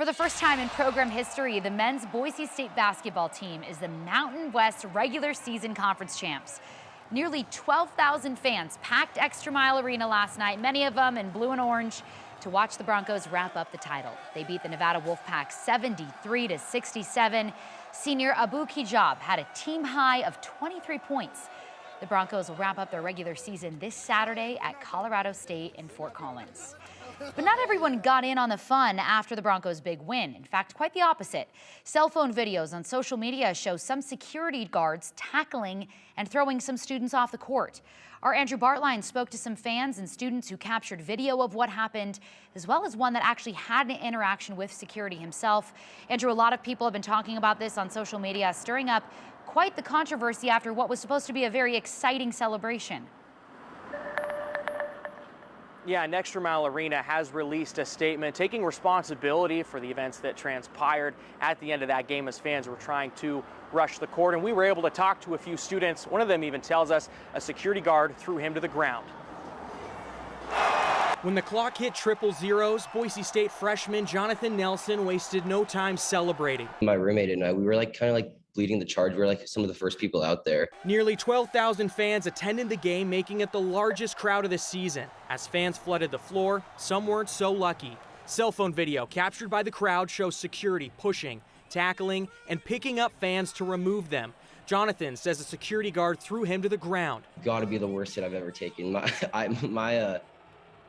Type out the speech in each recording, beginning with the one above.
For the first time in program history, the men's Boise State basketball team is the Mountain West regular season conference champs. Nearly 12,000 fans packed ExtraMile Arena last night, many of them in blue and orange, to watch the Broncos wrap up the title. They beat the Nevada Wolfpack 73-67. Senior Abu Kijab had a team high of 23 points. The Broncos will wrap up their regular season this Saturday at Colorado State in Fort Collins. But not everyone got in on the fun after the Broncos' big win. In fact, quite the opposite. Cell phone videos on social media show some security guards tackling and throwing some students off the court. Our Andrew Bartline spoke to some fans and students who captured video of what happened, as well as one that actually had an interaction with security himself. Andrew, a lot of people have been talking about this on social media, stirring up quite the controversy after what was supposed to be a very exciting celebration. Yeah, and ExtraMile Arena has released a statement taking responsibility for the events that transpired at the end of that game as fans were trying to rush the court. And we were able to talk to a few students. One of them even tells us a security guard threw him to the ground. When the clock hit triple zeros, Boise State freshman Jonathan Nelson wasted no time celebrating. My roommate and I, we were kind of leading the charge. We were some of the first people out there. Nearly 12,000 fans attended the game, making it the largest crowd of the season. As fans flooded the floor, some weren't so lucky. Cell phone video captured by the crowd shows security pushing, tackling, and picking up fans to remove them. Jonathan says a security guard threw him to the ground. Got to be the worst hit I've ever taken.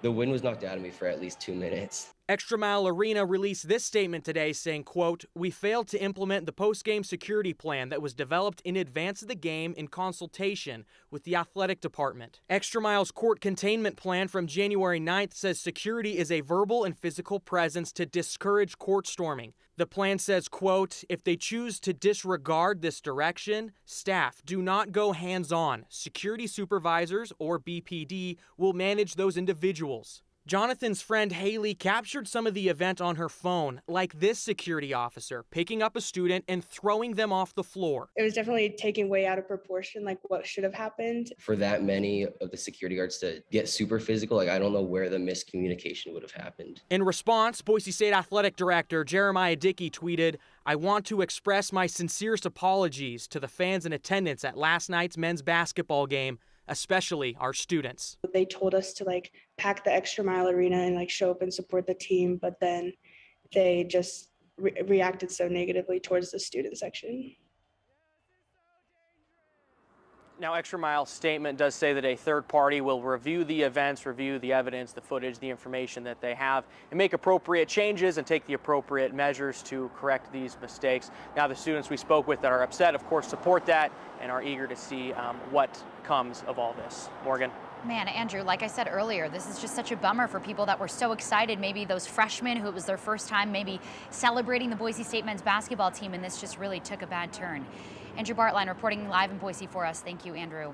The wind was knocked out of me for at least 2 minutes. ExtraMile Arena released this statement today saying, quote, "We failed to implement the post-game security plan that was developed in advance of the game in consultation with the athletic department. ExtraMile's court containment plan from January 9th says security is a verbal and physical presence to discourage court storming. The plan says, quote, if they choose to disregard this direction, staff do not go hands-on. Security supervisors, or BPD, will manage those individuals." Jonathan's friend Haley captured some of the event on her phone, like this security officer picking up a student and throwing them off the floor. It was definitely taken way out of proportion, like what should have happened. For that many of the security guards to get super physical, I don't know where the miscommunication would have happened. In response, Boise State Athletic Director Jeremiah Dickey tweeted, "I want to express my sincerest apologies to the fans in attendance at last night's men's basketball game, especially our students." They told us to pack the ExtraMile Arena and show up and support the team, but then they just reacted so negatively towards the student section. Now, ExtraMile's statement does say that a third party will review the events, review the evidence, the footage, the information that they have, and make appropriate changes and take the appropriate measures to correct these mistakes. Now, the students we spoke with that are upset, of course, support that and are eager to see what comes of all this. Morgan. Man, Andrew, like I said earlier, this is just such a bummer for people that were so excited. Maybe those freshmen who it was their first time maybe celebrating the Boise State men's basketball team, and this just really took a bad turn. Andrew Bartline reporting live in Boise for us. Thank you, Andrew.